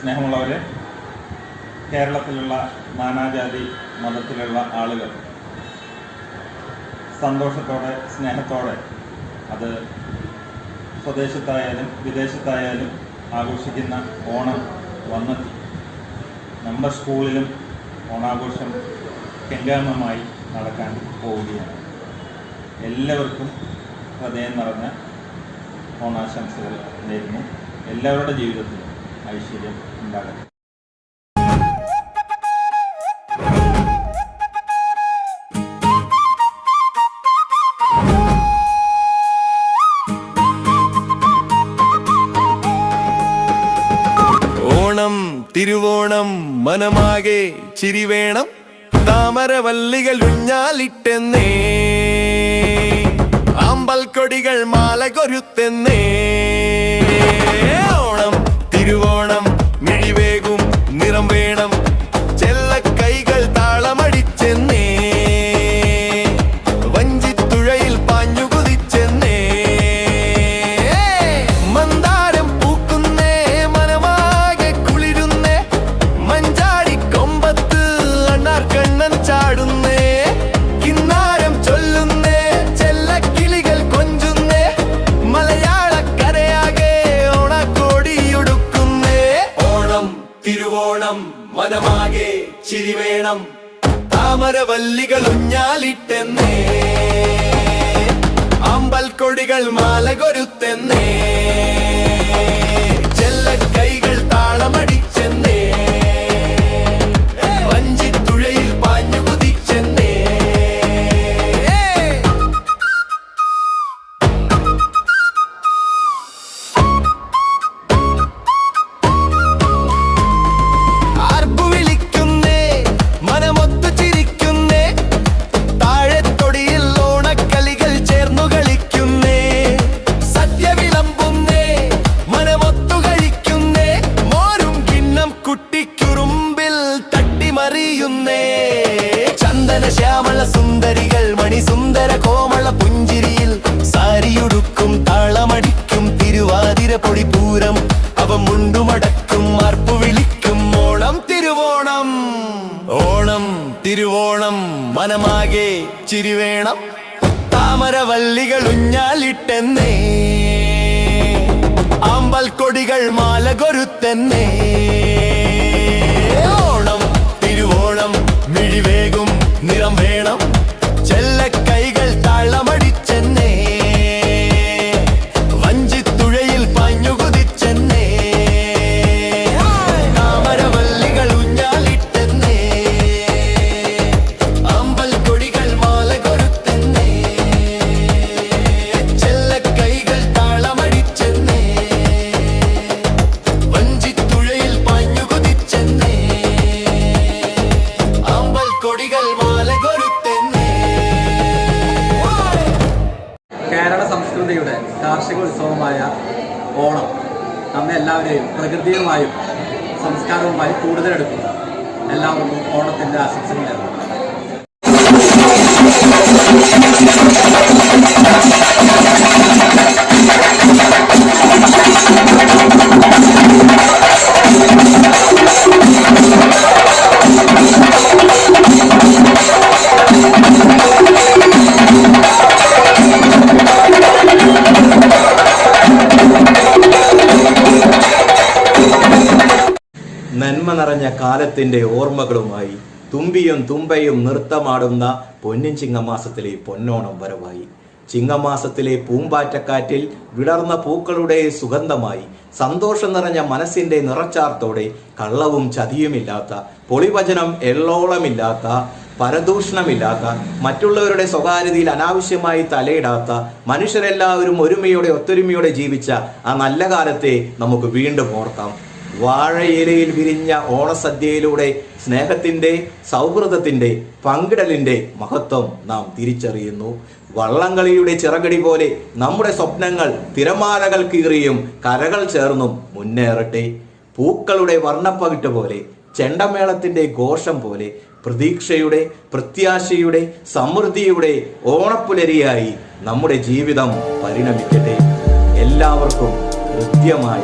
സ്നേഹമുള്ളവരെ, കേരളത്തിലുള്ള നാനാജാതി മതത്തിലുള്ള ആളുകൾ സന്തോഷത്തോടെ സ്നേഹത്തോടെ അത് സ്വദേശത്തായാലും വിദേശത്തായാലും ആഘോഷിക്കുന്ന ഓണം വന്നെത്തി. നമ്മുടെ സ്കൂളിലും ഓണാഘോഷം കെങ്കാമമായി നടക്കാൻ പോവുകയാണ്. എല്ലാവർക്കും ഹൃദയം നിറഞ്ഞ ഓണാശംസകൾ നേരുന്നു. എല്ലാവരുടെ ജീവിതത്തിലും ഐശ്വര്യം ഉണ്ടാകട്ടെ. ഓണം തിരുവോണം മനമാകെ ചിരി വേണം, താമരവല്ലികൾ ഉഞ്ഞാലിട്ടെന്നേ, അമ്പൽക്കൊടികൾ മാല കൊരുത്തെന്നേ. ഓണം തിരുവോണം മിഴിവേകും നിറം വേണം, ചെല്ലക്കൈകൾ താളമടിച്ചെന്നേ, വഞ്ചിത്തുഴയിൽ പാഞ്ഞു കുതിച്ചെന്നേ. മന്ദാരം പൂക്കുന്നേ, മനമാകെ കുളിരുന്നേ, മഞ്ചാടി കൊമ്പത്ത് അണ്ണാർ കണ്ണൻ ചാടുന്നേ, കിന്നാരം ചൊല്ലുന്നേ, ചെല്ലക്കിളികൾ കൊഞ്ചുന്നേ, മലയാളക്കരയാകെ ഓണക്കോടിയുടുക്കുന്നേ. ഓണം തിരുവോണം മനമാകെ ചിരി വേണം, താമരവല്ലികൾ ഉഞ്ഞാലിട്ടെന്നേ, അമ്പൽക്കൊടികൾ മാല കൊരുത്തെന്നേ, ചെല്ലക്കൈകൾ താളമടിച്ചെന്നേ, വഞ്ചിത്തുഴയിൽ പാഞ്ഞു കുതിച്ചെന്നേ. ആർപ്പു വിളിക്കുന്നേ, മനമൊത്തു ചിരിക്കുന്നേ, താഴെത്തൊടിയിൽ ഓണക്കളികൾ ചേർന്നു കളിക്കുന്നേ, സദ്യ വിളമ്പുന്നേ, മനമൊത്തു കഴിക്കുന്നേ, മോരും കിണ്ണം കുട്ടിക്കുറുമ്പിൽ തട്ടിമറിയുന്നേ. ചന്ദന ശ്യാമള സുന്ദരികൾ മണിസുന്ദര കോമള പുഞ്ചിരിയിൽ സാരിയുടുക്കും, താളമടിക്കും, തിരുവാതിര പൊടിപൂരം അവ മുണ്ടുമടക്കും, ആർപ്പു വിളിക്കും. ഓണം തിരുവോണം, ഓണം തിരുവോണം മനമാകെ ചിരി വേണം, താമരവല്ലികൾ ഉഞ്ഞാലിട്ടെന്നേ, അമ്പൽക്കൊടികൾ മാല കൊരുത്തെന്നേ. ഓണം തിരുവോണം മിഴിവേകും നിറം വേണം, ചെല്ലക്കൈകൾ താളമടിച്ചെന്നേ, വഞ്ചിത്തുഴയിൽ പാഞ്ഞു കുതിച്ചെന്നേ, താമരവല്ലികൾ ഉഞ്ഞാലിട്ടെന്നേ, അമ്പൽക്കൊടികൾ മാല കൊരുത്തെന്നേ, ചെല്ലക്കൈകൾ താളമടിച്ചെന്നേ, വഞ്ചിത്തുഴയിൽ പാഞ്ഞു കുതിച്ചെന്നേ, അമ്പൽക്കൊടികൾ മാല കൊരുത്തെന്നേ. കേരള സംസ്കൃതിയുടെ കാർഷിക ഉത്സവമായ ഓണം നമ്മെ എല്ലാവരെയും പ്രകൃതിയുമായും സംസ്കാരവുമായി കൂടുതലെടുക്കുന്നു. എല്ലാവർക്കും ഓണത്തിൻ്റെ ആശംസകൾ നേരുന്നു. നന്മ നിറഞ്ഞ കാലത്തിന്റെ ഓർമ്മകളുമായി തുമ്പിയും തുമ്പയും നൃത്തമാടുന്ന പൊന്നിൻ ചിങ്ങമാസത്തിലെ പൊന്നോണം വരവായി. ചിങ്ങമാസത്തിലെ പൂമ്പാറ്റക്കാറ്റിൽ വിടർന്ന പൂക്കളുടെ സുഗന്ധമായി, സന്തോഷം നിറഞ്ഞ മനസ്സിന്റെ നിറച്ചാർത്തോടെ, കള്ളവും ചതിയുമില്ലാത്ത, പൊളിവചനം എള്ളോളമില്ലാത്ത, പരദൂഷണമില്ലാത്ത, മറ്റുള്ളവരുടെ സ്വകാര്യതയിൽ അനാവശ്യമായി തലയിടാത്ത, മനുഷ്യരെല്ലാവരും ഒരുമയോടെ ഒത്തൊരുമയോടെ ജീവിച്ച ആ നല്ല കാലത്തെ നമുക്ക് വീണ്ടും ഓർക്കാം. വാഴയിലയിൽ വിരിഞ്ഞ ഓണസദ്യയിലൂടെ സ്നേഹത്തിന്റെ, സൗഹൃദത്തിന്റെ, പങ്കിടലിന്റെ മഹത്വം നാം തിരിച്ചറിയുന്നു. വള്ളംകളിയുടെ ചിറകടി പോലെ നമ്മുടെ സ്വപ്നങ്ങൾ തിരമാലകൾ കീറിയും കരകൾ ചേർന്നും മുന്നേറട്ടെ. പൂക്കളുടെ വർണ്ണപ്പകിട്ട് പോലെ, ചെണ്ടമേളത്തിന്റെ ഘോഷം പോലെ, പ്രതീക്ഷയുടെ, പ്രത്യാശയുടെ, സമൃദ്ധിയുടെ ഓണപ്പുലരിയായി നമ്മുടെ ജീവിതം പരിണമിക്കട്ടെ. എല്ലാവർക്കും ഹൃദ്യമായ